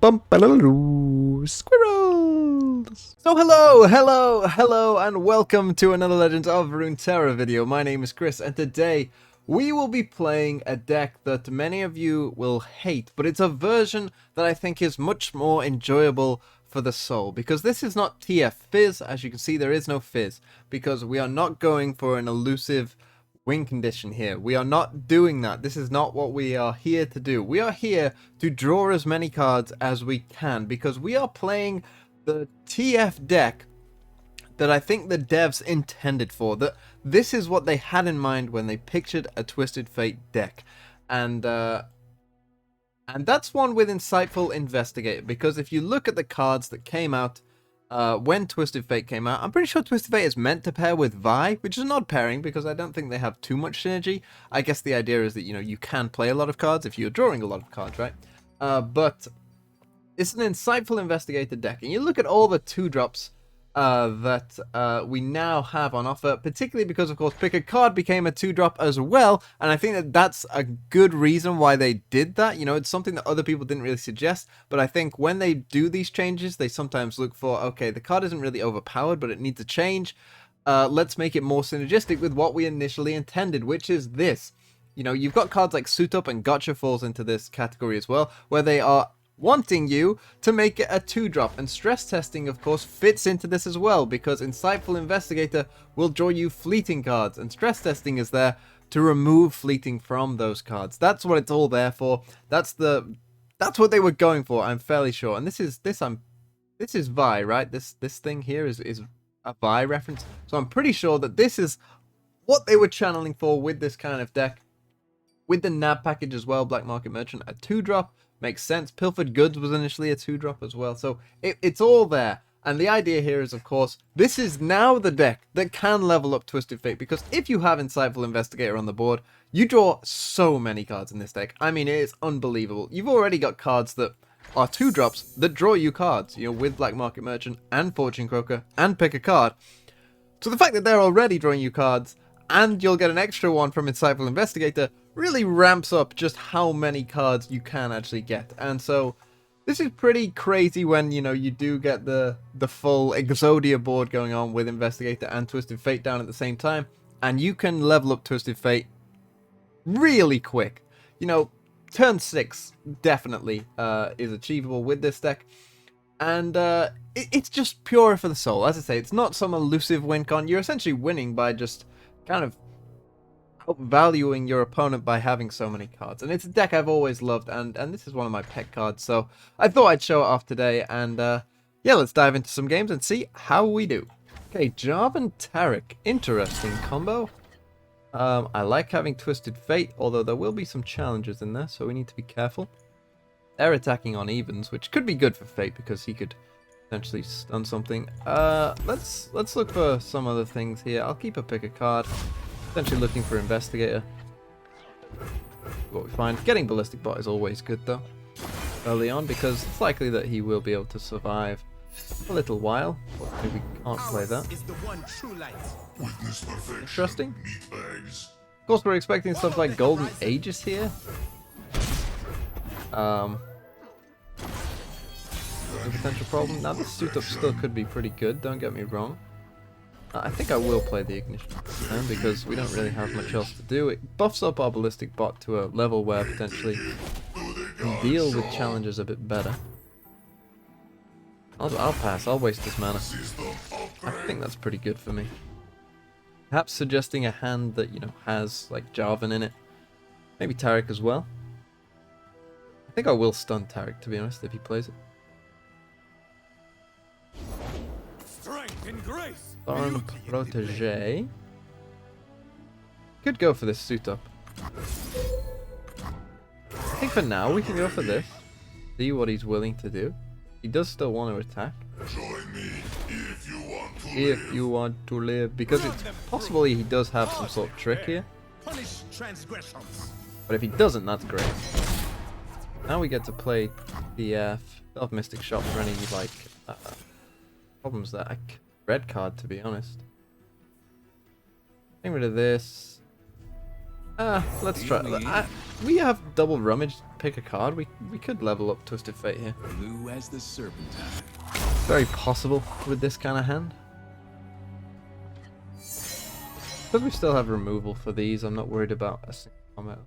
Squirrels! So hello, and welcome to another Legends of Runeterra video. My name is Chris, and today we will be playing a deck that many of you will hate, but it's a version that I think is much more enjoyable for the soul, because this is not TF Fizz. As you can see, there is no Fizz, because we are not going for an elusive win condition here. We are not doing that. This is not what we are here to do. We are here to draw as many cards as we can, because we are playing the TF deck that I think the devs intended for. That this is what they had in mind when they pictured a Twisted Fate deck. And that's one with Insightful Investigator, because if you look at the cards that came out when Twisted Fate came out, I'm pretty sure Twisted Fate is meant to pair with Vi, which is an odd pairing because I don't think they have too much synergy. I guess the idea is that, you know, you can play a lot of cards if you're drawing a lot of cards, right? But it's an Insightful Investigator deck, and you look at all the 2-drops that we now have on offer, particularly because, of course, Pick a Card became a 2-drop as well, and I think that that's a good reason why they did that. You know, it's something that other people didn't really suggest, but I think when they do these changes, they sometimes look for, okay, the card isn't really overpowered, but it needs a change. Let's make it more synergistic with what we initially intended, which is this. You know, you've got cards like Suit Up, and Gotcha falls into this category as well, where they are wanting you to make it a 2-drop, and Stress Testing, of course, fits into this as well, because Insightful Investigator will draw you fleeting cards, and Stress Testing is there to remove fleeting from those cards. That's what it's all there for. That's what they were going for, I'm fairly sure. And this is Vi, right? This thing here is a Vi reference, so I'm pretty sure that this is what they were channeling for with this kind of deck. With the NAB package as well, Black Market Merchant, a 2-drop. Makes sense. Pilfered Goods was initially a 2-drop as well. So it's all there. And the idea here is, of course, this is now the deck that can level up Twisted Fate. Because if you have Insightful Investigator on the board, you draw so many cards in this deck. I mean, it is unbelievable. You've already got cards that are 2-drops that draw you cards. You know, with Black Market Merchant and Fortune Croaker and Pick a Card. So the fact that they're already drawing you cards, and you'll get an extra one from Insightful Investigator, really ramps up just how many cards you can actually get. And so this is pretty crazy when, you know, you do get the full Exodia board going on with Investigator and Twisted Fate down at the same time, and you can level up Twisted Fate really quick. You know, turn 6 definitely is achievable with this deck. And it's just pure for the soul. As I say, it's not some elusive win con. You're essentially winning by just kind of valuing your opponent by having so many cards. And it's a deck I've always loved, and this is one of my pet cards, so I thought I'd show it off today. And yeah, let's dive into some games and see how we do. Okay, Jarv and Taric, interesting combo. I like having Twisted Fate, although there will be some challenges in there, so we need to be careful. They're attacking on evens, which could be good for Fate because he could potentially stun something. Let's look for some other things here. I'll keep a Pick a Card. Essentially looking for Investigator. What we find. Getting Ballistic Bot is always good though, early on, because it's likely that he will be able to survive a little while. Maybe we can't play that. Interesting. Of course, we're expecting stuff like Golden Aegis here. A potential problem. Now this Suit Up still could be pretty good, don't get me wrong. I think I will play the Ignition because we don't really have much else to do. It buffs up our Ballistic Bot to a level where potentially we can deal with challenges a bit better. I'll pass, I'll waste this mana. I think that's pretty good for me. Perhaps suggesting a hand that, you know, has like Jarvan in it. Maybe Taric as well. I think I will stun Taric, to be honest, if he plays it. Thorn Protege. Could go for this Suit Up. I think for now we can go for this. See what he's willing to do. He does still want to attack. Join me if you want to live. Because it's possible he does have some sort of trick here. But if he doesn't, that's great. Now we get to play the Mystic Shot for any like problems there. Red card, to be honest. Getting rid of this. Let's try. We have double rummage. pick a card, we could level up Twisted Fate here. Blue as the serpentine. Very possible with this kind of hand. Because we still have removal for these, I'm not worried about a single combat.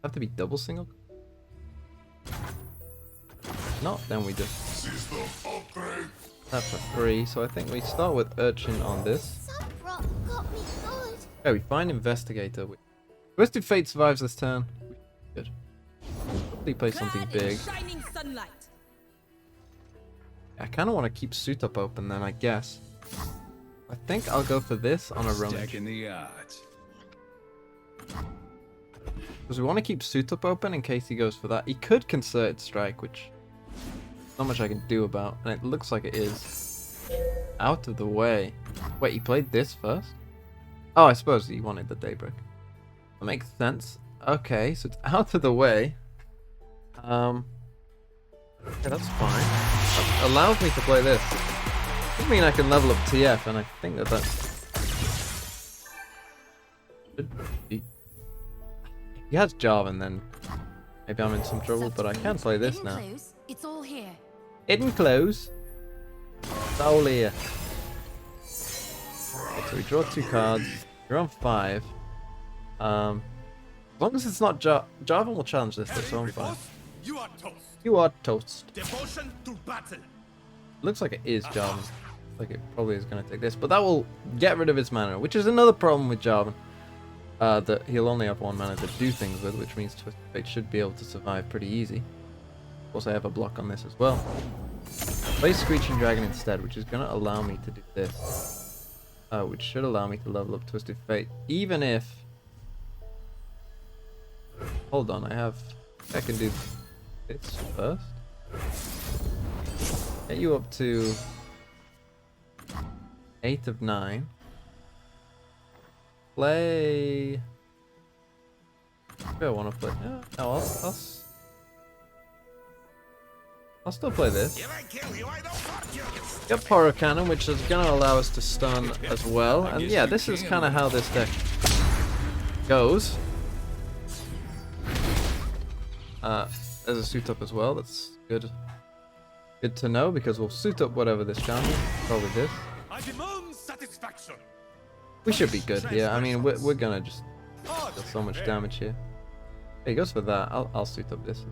Have to be double single? If not, then we just have for free. So I think we start with Urchin on this. Okay, we find Investigator. Twisted Fate survives this turn. Good. Hopefully play something big. I kind of want to keep Suit Up open then, I guess. I think I'll go for this on a rummage. Because we want to keep Suit Up open in case he goes for that. He could Concerted Strike, which not much I can do about. And it looks like it is. Out of the way. Wait, he played this first? Oh, I suppose he wanted the Daybreak. That makes sense. Okay, so it's out of the way. Yeah, that's fine. That allows me to play this. I mean I can level up TF, and I think that that's... He has Jarvan, then maybe I'm in some trouble, but I can play this now. It's all here. Hidden Close. It's all here. Okay, so we draw 2 cards. You're on 5. As long as it's not Jarvan will challenge this, so I'm fine. You are toast. You are toast. Devotion to battle. Looks like it is Jarvan. Like it probably is going to take this, but that will get rid of his mana, which is another problem with Jarvan. That he'll only have 1 mana to do things with, which means Twisted Fate should be able to survive pretty easy. Of course, I have a block on this as well. Play Screeching Dragon instead, which is going to allow me to do this. Which should allow me to level up Twisted Fate, even if... Hold on, I can do this first. Get you up to 8 of 9. Play... Maybe I want to play... Yeah, no, I'll still play this. Get Poro Cannon, which is going to allow us to stun as well. And yeah, this is kind of how this deck goes. There's a Suit Up as well. That's good. Good to know, because we'll Suit Up whatever this champion. Probably this. I demand satisfaction. We should be good here. I mean, we're gonna just deal so much damage here. He goes for that. I'll Suit Up this.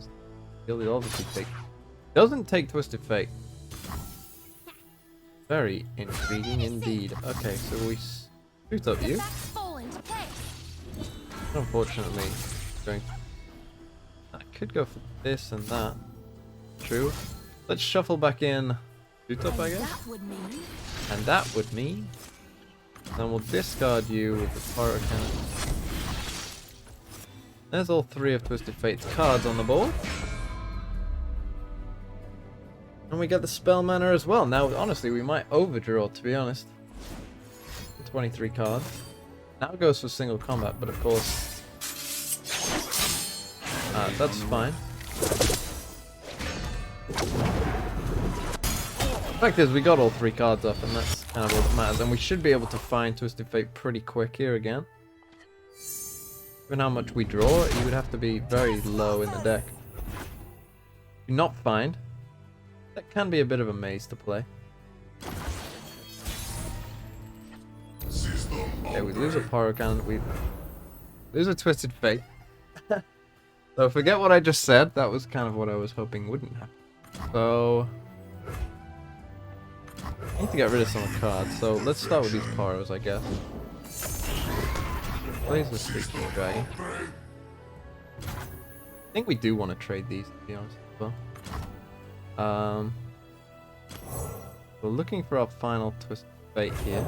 He'll obviously take... Doesn't take Twisted Fate. Very intriguing indeed. Okay, so we Suit Up you. Unfortunately, going... I could go for this and that. True. Let's shuffle back in Suit Up, I guess. And that would mean... Then we'll discard you with the Pyro Cannon. There's all 3 of Twisted Fate's cards on the board. And we get the spell mana as well. Now, honestly, we might overdraw, to be honest. 23 cards. Now it goes for single combat, but of course... that's fine. The fact is, we got all 3 cards up, and that's kind of what matters. And we should be able to find Twisted Fate pretty quick here again. Given how much we draw, you would have to be very low in the deck. Do not find. That can be a bit of a maze to play. Okay, we lose a Pyro Cannon. We lose a Twisted Fate. So forget what I just said. That was kind of what I was hoping wouldn't happen. So... I need to get rid of some cards, so let's start with these Pyros, I guess. Plays the Screeching Dragon. I think we do want to trade these, to be honest, as well. We're looking for our final Twisted Fate here.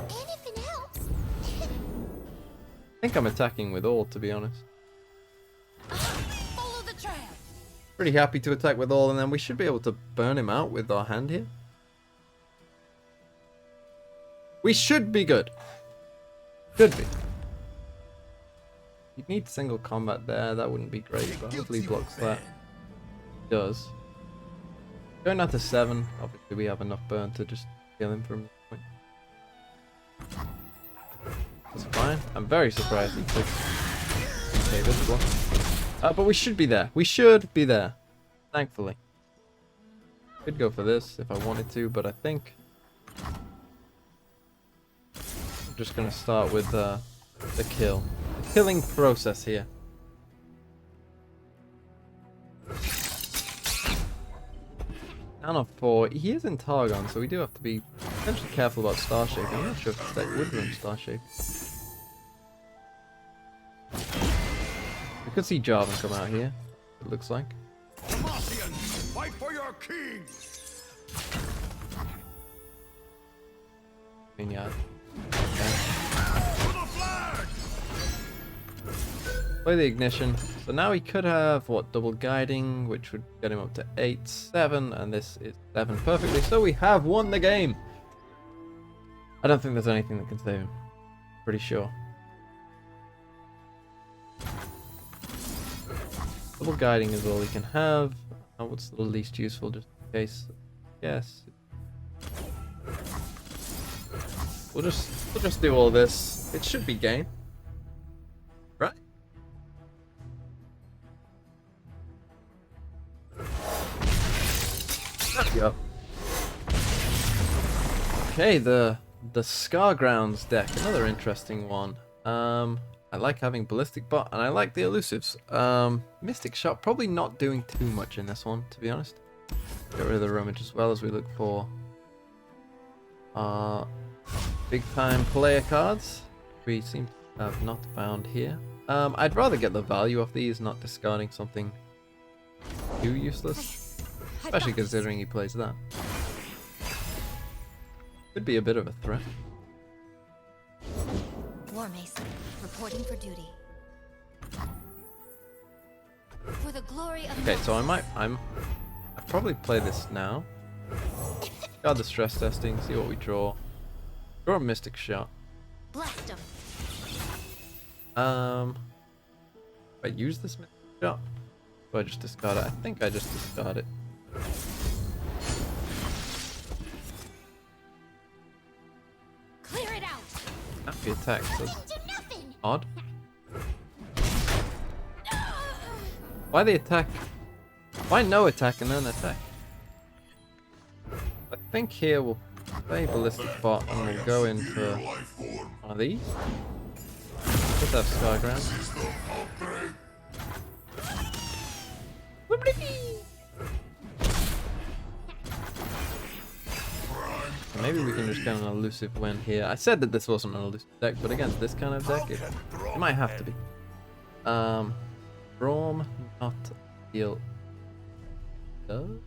I think I'm attacking with all, to be honest. Pretty happy to attack with all, and then we should be able to burn him out with our hand here. We should be good. Should be. You'd need single combat there, that wouldn't be great, but hopefully he blocks that. He does. Going down to 7, obviously we have enough burn to just kill him from this point. That's fine. I'm very surprised he took this block. But we should be there. We should be there. Thankfully. Could go for this if I wanted to, but I think I'm just gonna start with the kill. The killing process here. Down on 4. He is in Targon, so we do have to be potentially careful about Star Shape. I'm not sure if that would run Star Shape. We could see Jarvan come out here, it looks like. Demacians, fight for your king! Yeah. To the flag! Play the ignition. So now he could have, what, double guiding, which would get him up to 8, 7, and this is 7 perfectly. So we have won the game. I don't think there's anything that can save him. Pretty sure. Double guiding is all he can have. What's the least useful, just in case? Yes. We'll just do all this. It should be game. Right? Yep. Okay, the Scargrounds deck, another interesting one. I like having Ballistic Bot, and I like the Elusives. Mystic Shot, probably not doing too much in this one, to be honest. Get rid of the Rummage as well as we look for big time player cards. We seem to have not found here. I'd rather get the value of these, not discarding something too useless. Especially considering he plays that. Could be a bit of a threat. War Mason, reporting for duty. For the glory of Okay, so I'd probably play this now. Got the stress testing, see what we draw. Draw a Mystic Shot. blast him. If I use this Mystic Shot, do I just discard it? I think I just discard it. Clear it out. Happy attack, so Come to nothing. odd. Why the attack? Why no attack and then attack? I think here we'll play Ballistic Bot and we'll go in for one of these. Just have Skyground. So maybe we can just get an elusive win here. I said that this wasn't an elusive deck, but against this kind of deck, it might have to be. Braum, not heal. Does?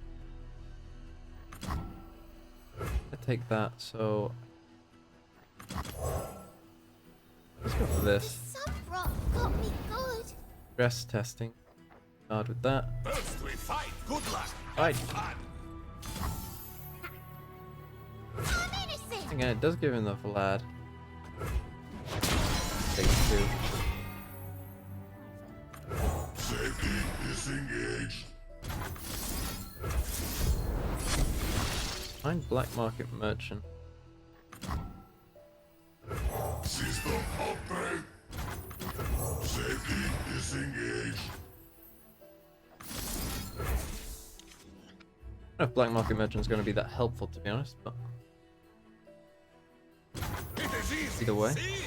I take that, so let's go for this. Some rock got me good. Stress testing. Start with that. First we fight, good luck! Fight. Fun. I'm innocent. Again, it does give him the Vlad. Take 2. Safety disengaged. Find Black Market Merchant. System upgrade. Safety disengaged. I don't know if Black Market Merchant is going to be that helpful, to be honest, but It is easy. either way. See?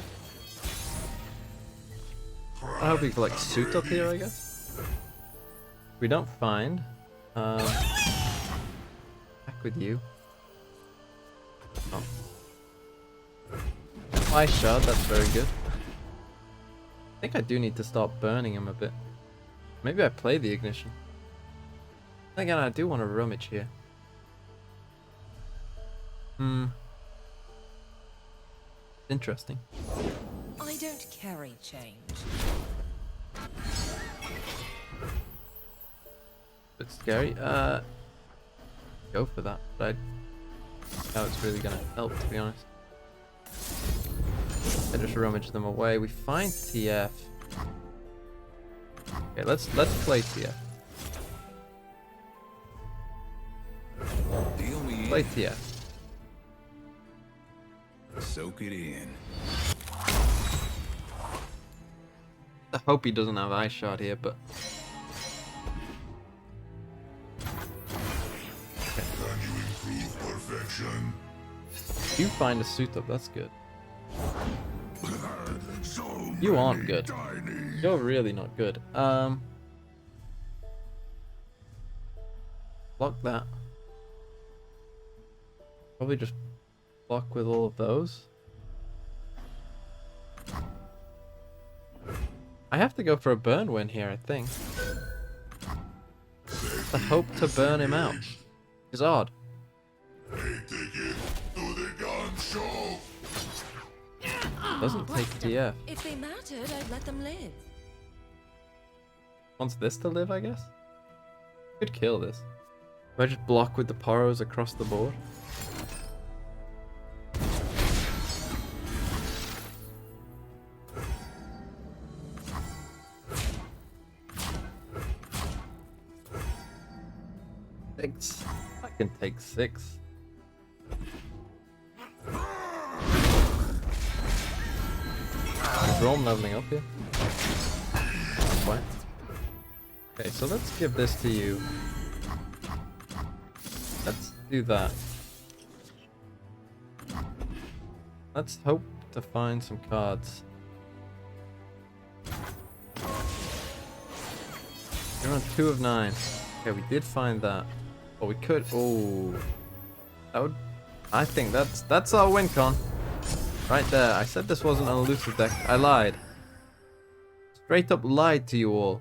I hope we can like suit up here, I guess. If we don't find, back with you. Oh. Ice Shard, that's very good. I think I do need to start burning him a bit. Maybe I play the ignition. Again, I do want to rummage here. Interesting. I don't carry change. Bit scary. Go for that, but I doubt it's really gonna help, to be honest. I just rummage them away. We find TF. Okay, let's play TF. Deal me Play in. TF. Soak it in. I hope he doesn't have Ice Shard here, but Prove perfection. You find a suit up, that's good. So You aren't many good. tiny. You're really not good. Block that. Probably just block with all of those. I have to go for a burn win here, I think. The hope to burn him out is odd. A ticket to the gun show. Doesn't take TF. If they mattered, I'd let them live. Wants this to live, I guess? Could kill this. If I just block with the Poros across the board. Six. I can take 6. Is Rome leveling up here? What? Okay, so let's give this to you. Let's do that. Let's hope to find some cards. You're on 2 of 9. Okay, we did find that. But we could. Oh, that would. I think that's our win con. Right there. I said this wasn't an elusive deck. I lied. Straight up lied to you all.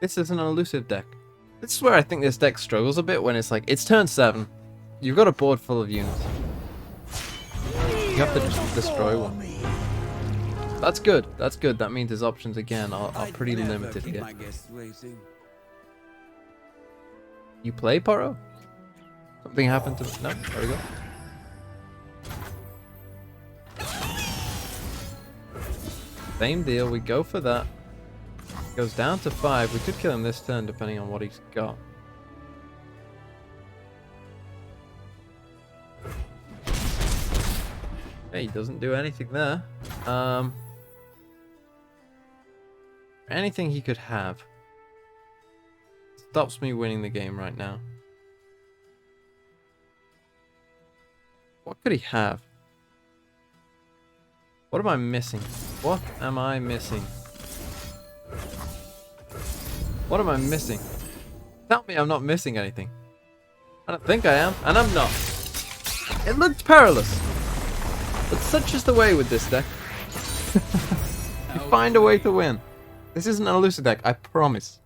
This isn't an elusive deck. This is where I think this deck struggles a bit when it's like, it's turn 7. You've got a board full of units. You have to just destroy one. That's good. That's good. That means his options again are pretty limited here. You play Poro? Something happened to me. No, there we go. Same deal, we go for that. Goes down to 5. We could kill him this turn depending on what he's got. Okay, he doesn't do anything there. Anything he could have stops me winning the game right now. What could he have? What am I missing? What am I missing? What am I missing? Tell me I'm not missing anything. I don't think I am, and I'm not. It looked perilous. But such is the way with this deck. You find a way to win. This isn't an elusive deck, I promise.